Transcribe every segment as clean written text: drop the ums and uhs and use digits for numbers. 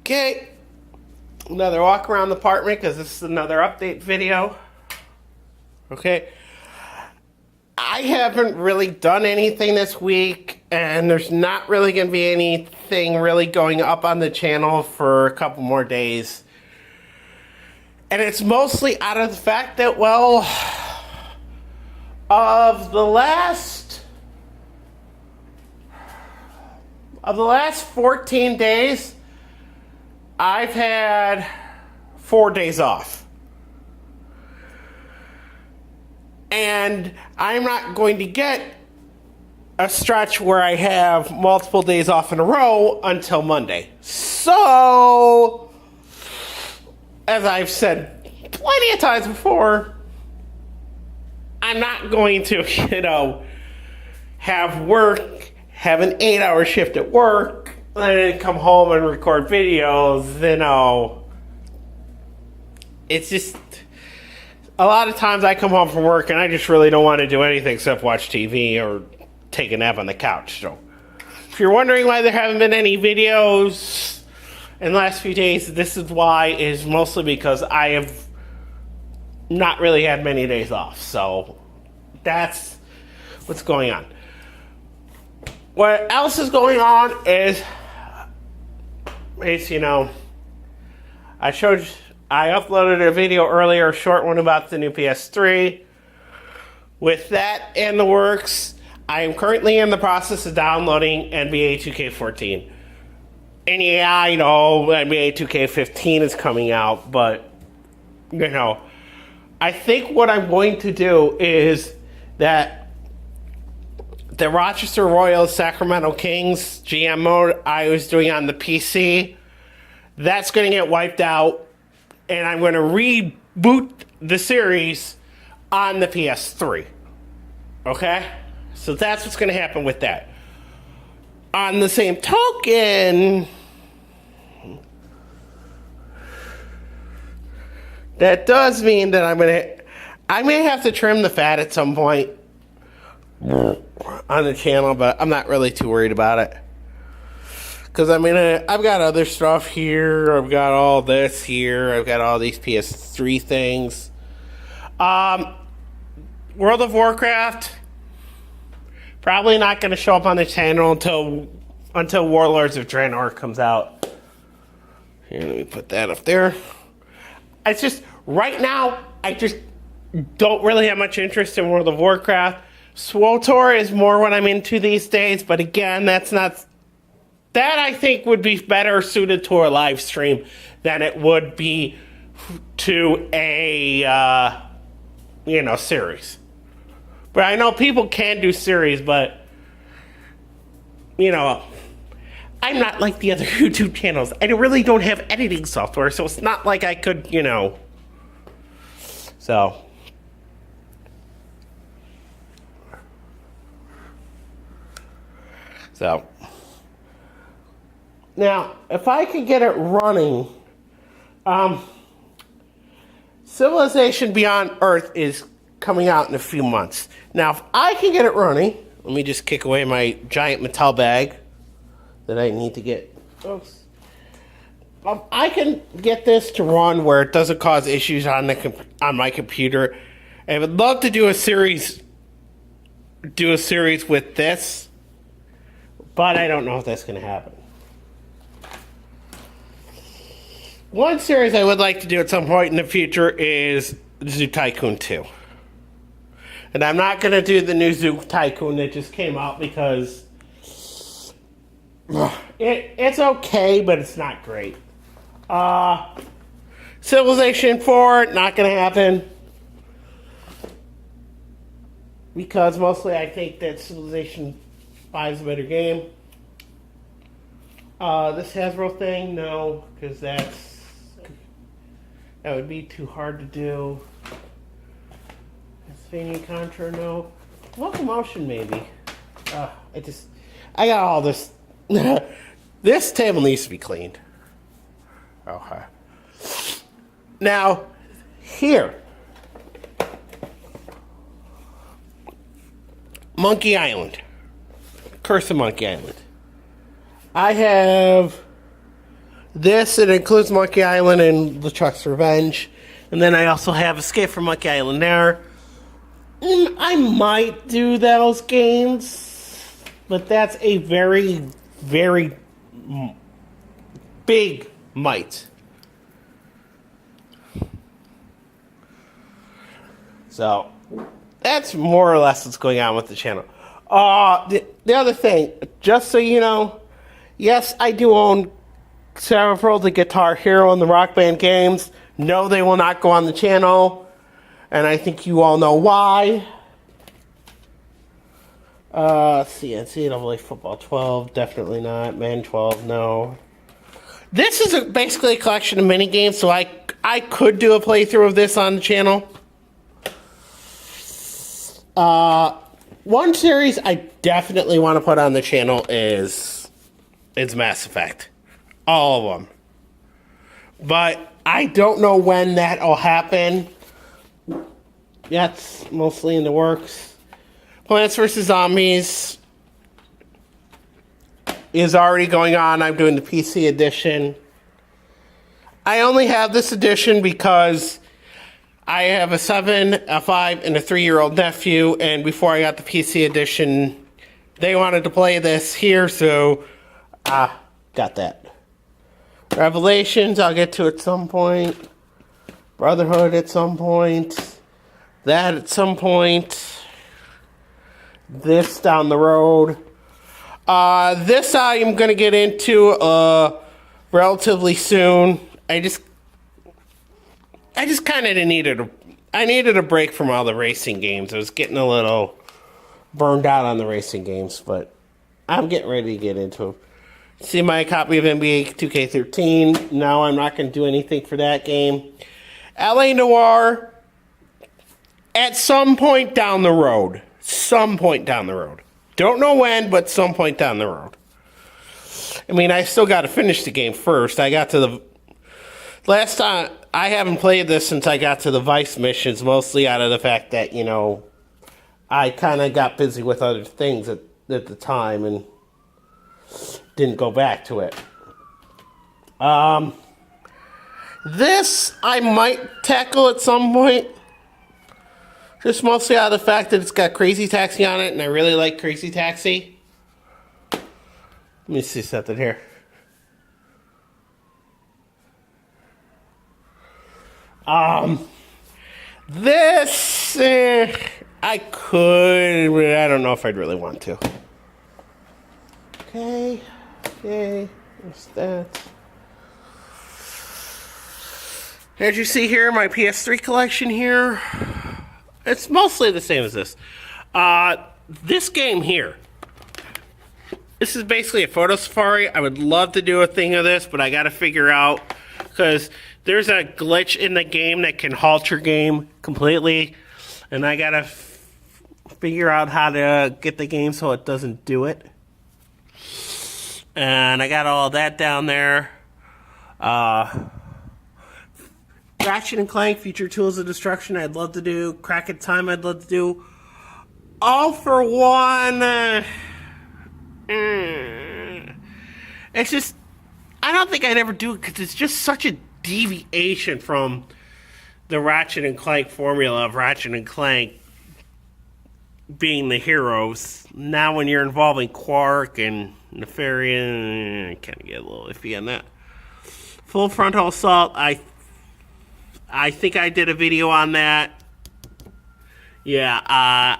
Okay, another walk around the apartment because this is another update video. Okay, I haven't really done anything this week, and there's not really going to be anything really going up on the channel for a couple more days. And it's mostly out of the fact that, well, of the last 14 days, I've had 4 days off. And I'm not going to get a stretch where I have multiple days off in a row until Monday. So, as I've said plenty of times before, I'm not going to, have work, have an 8-hour shift at work, and then come home and record videos, it's just, a lot of times I come home from work and I just really don't want to do anything except watch TV or take a nap on the couch. So, if you're wondering why there haven't been any videos in the last few days, this is why, is mostly because I have not really had many days off. So, that's what's going on. What else is going on is, I uploaded a video earlier, a short one about the new PS3. With that in the works, I am currently in the process of downloading NBA 2K14. And yeah, I know NBA 2K15 is coming out, but, I think what I'm going to do is that the Rochester Royals Sacramento Kings GM mode I was doing on the PC, that's going to get wiped out, and I'm going to reboot the series on the PS3. Okay? So that's what's going to happen with that. On the same token, that does mean that I may have to trim the fat at some point on the channel, but I'm not really too worried about it. Because, I've got other stuff here. I've got all this here. I've got all these PS3 things. World of Warcraft, probably not going to show up on the channel until Warlords of Draenor comes out. Here, let me put that up there. It's just, right now, I just don't really have much interest in World of Warcraft. SWTOR is more what I'm into these days, but again, that I think would be better suited to a live stream than it would be to a, series. But I know people can do series, but, I'm not like the other YouTube channels. I really don't have editing software, so it's not like I could, so. Now, if I could get it running, Civilization Beyond Earth is coming out in a few months. Now, if I can get it running, let me just kick away my giant metal bag that I need to get. Oops. I can get this to run where it doesn't cause issues on my computer. I would love to do a series with this, but I don't know if that's going to happen. One series I would like to do at some point in the future is Zoo Tycoon 2. And I'm not going to do the new Zoo Tycoon that just came out because it's okay, but it's not great. Civilization 4, not going to happen. Because mostly I think that Civilization 5 is a better game. This Hasbro thing, no, because that would be too hard to do. Castlevania Contra, no. Locomotion, maybe. I got all this. This table needs to be cleaned. Okay. Now, here. Monkey Island. Curse of Monkey Island. I have this. It includes Monkey Island and LeChuck's Revenge. And then I also have Escape from Monkey Island there. I might do those games, but that's a very, very big might. So, that's more or less what's going on with the channel. The other thing, just so you know, yes, I do own several the Guitar Hero and the Rock Band games. No, they will not go on the channel, and I think you all know why. NCAA Football 12, definitely not. Man 12, no. This is basically a collection of mini games, so I could do a playthrough of this on the channel. One series I definitely want to put on the channel is Mass Effect. All of them. But I don't know when that'll happen. That's mostly in the works. Plants vs. Zombies is already going on. I'm doing the PC edition. I only have this edition because I have a 7, a 5, and a 3-year-old nephew, and before I got the PC edition, they wanted to play this here, so got that. Revelations, I'll get to at some point. Brotherhood at some point. That at some point. This down the road. This I am going to get into relatively soon. I just kind of needed a break from all the racing games. I was getting a little burned out on the racing games, but I'm getting ready to get into them. See my copy of NBA 2K13. No, I'm not going to do anything for that game. LA Noire, at some point down the road. Some point down the road. Don't know when, but some point down the road. I mean, I still got to finish the game first. I got to the... Last time, I haven't played this since I got to the Vice missions, mostly out of the fact that, you know, I kind of got busy with other things at the time and didn't go back to it. This I might tackle at some point. Just mostly out of the fact that it's got Crazy Taxi on it, and I really like Crazy Taxi. Let me see something here. This, I could, but I don't know if I'd really want to. Okay, what's that? As you see here, my PS3 collection here, it's mostly the same as this. This game here, this is basically a photo safari. I would love to do a thing of this, but I gotta figure out, because there's a glitch in the game that can halt your game completely, and I gotta figure out how to get the game so it doesn't do it. And I got all that down there. Ratchet and Clank, Future Tools of Destruction, I'd love to do. Crack at Time, I'd love to do. All for One. It's just, I don't think I'd ever do it because it's just such a deviation from the Ratchet and Clank formula of Ratchet and Clank being the heroes. Now when you're involving Quark and Nefarian, I kind of get a little iffy on that. Full Frontal Assault, I think I did a video on that. Yeah, I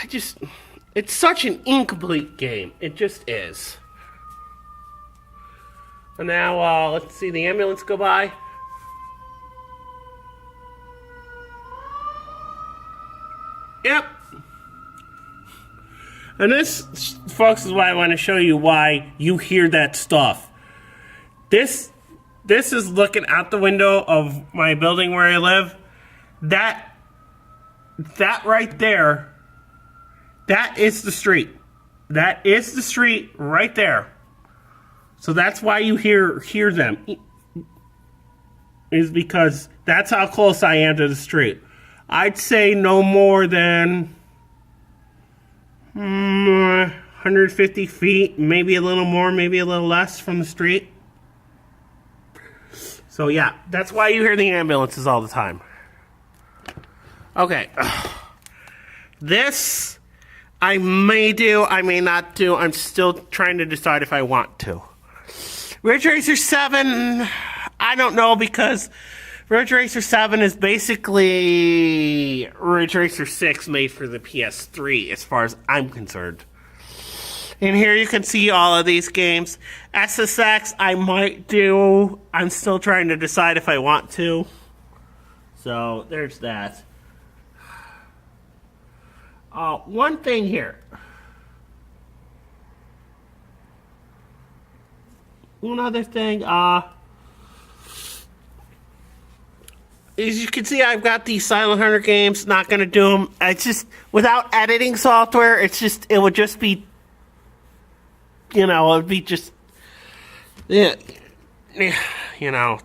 just, it's such an incomplete game. It just is. And now, let's see the ambulance go by. Yep. And this, folks, is why I want to show you why you hear that stuff. This is looking out the window of my building where I live. That right there, that is the street. That is the street right there. So that's why you hear them. Is because that's how close I am to the street. I'd say no more than 150 feet, maybe a little more, maybe a little less from the street. So yeah, that's why you hear the ambulances all the time. Okay. This I may do, I may not do. I'm still trying to decide if I want to. Ridge Racer 7, I don't know, because Ridge Racer 7 is basically Ridge Racer 6 made for the PS3 as far as I'm concerned. And here you can see all of these games. SSX I might do. I'm still trying to decide if I want to. So there's that. One thing here. Another thing, as you can see, I've got these Silent Hunter games. Not going to do them. It's just, without editing software, it would just be, it would be just, yeah, you know.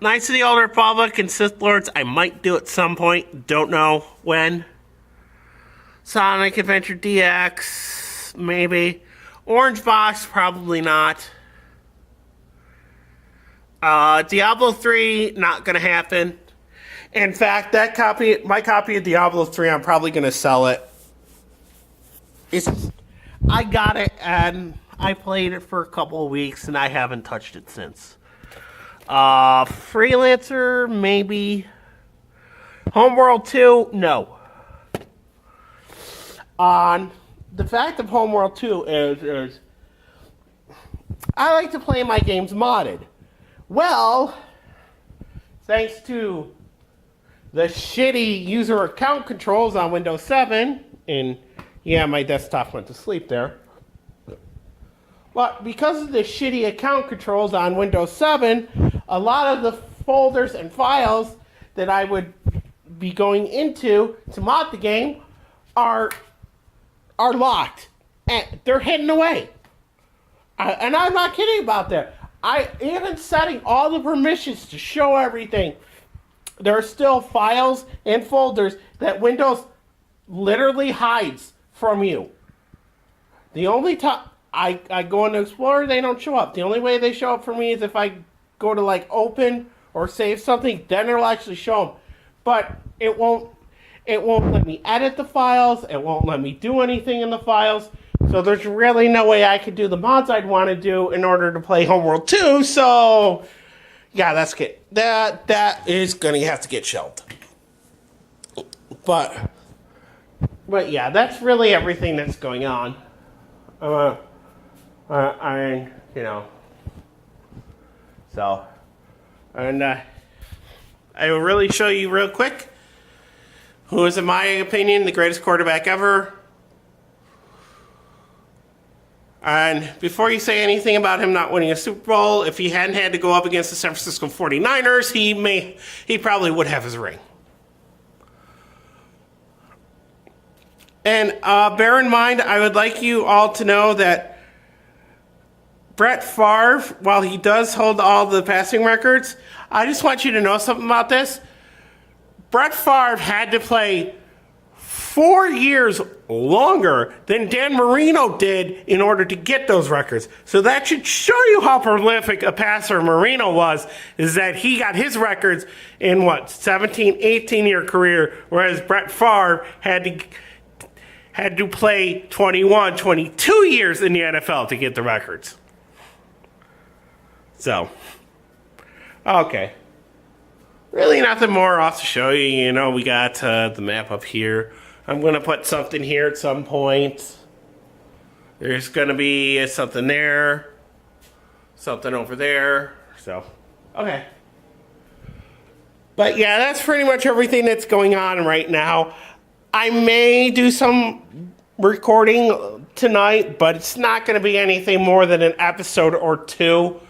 Knights of the Old Republic and Sith Lords, I might do at some point. Don't know when. Sonic Adventure DX, maybe. Orange Box, probably not. Diablo 3, not going to happen. In fact, my copy of Diablo 3, I'm probably going to sell it. I got it, and I played it for a couple of weeks, and I haven't touched it since. Freelancer, maybe. Homeworld 2, no. The fact of Homeworld 2 is I like to play my games modded. Well, thanks to the shitty user account controls on Windows 7, and yeah, my desktop went to sleep there. But because of the shitty account controls on Windows 7, a lot of the folders and files that I would be going into to mod the game are locked. And they're hidden away. And I'm not kidding about that. Even setting all the permissions to show everything, there are still files and folders that Windows literally hides from you. The only time I go into Explorer, they don't show up. The only way they show up for me is if I go to like open or save something, then it'll actually show them. But it won't let me edit the files. It won't let me do anything in the files. So there's really no way I could do the mods I'd want to do in order to play Homeworld 2. So yeah, that is going to have to get shelved. But yeah, that's really everything that's going on. So, and I will really show you real quick who is, in my opinion, the greatest quarterback ever. And before you say anything about him not winning a Super Bowl, if he hadn't had to go up against the San Francisco 49ers, he probably would have his ring. And bear in mind, I would like you all to know that Brett Favre, while he does hold all the passing records, I just want you to know something about this. Brett Favre had to play 4 years longer than Dan Marino did in order to get those records. So that should show you how prolific a passer Marino was, is that he got his records in 17, 18-year career, whereas Brett Favre had to play 21, 22 years in the NFL to get the records. So, okay. Really nothing more else to show you. You know, we got the map up here. I'm going to put something here at some point. There's going to be something there. Something over there. So, okay. But yeah, that's pretty much everything that's going on right now. I may do some recording tonight, but it's not going to be anything more than an episode or two.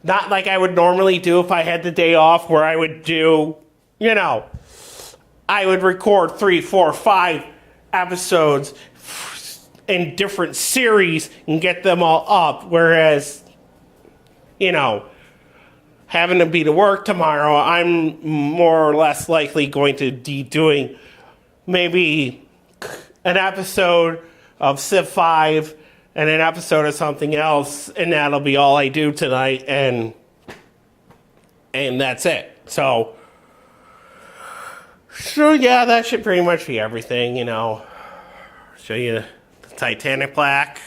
Not like I would normally do if I had the day off, where I would do, I would record 3, 4, 5 episodes in different series and get them all up. Whereas, having to be to work tomorrow, I'm more or less likely going to be doing maybe an episode of Civ 5 and an episode of something else, and that'll be all I do tonight, and that's it. So yeah, that should pretty much be everything, you know. Show you the Titanic plaque.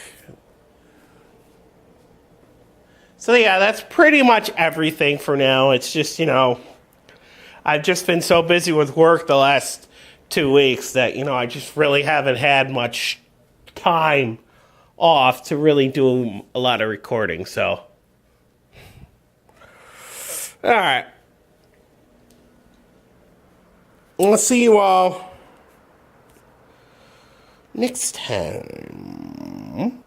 So yeah, that's pretty much everything for now. It's just, you know, I've just been so busy with work the last 2 weeks that, you know, I just really haven't had much time off to really do a lot of recording, so. Alright. I'll see you all next time.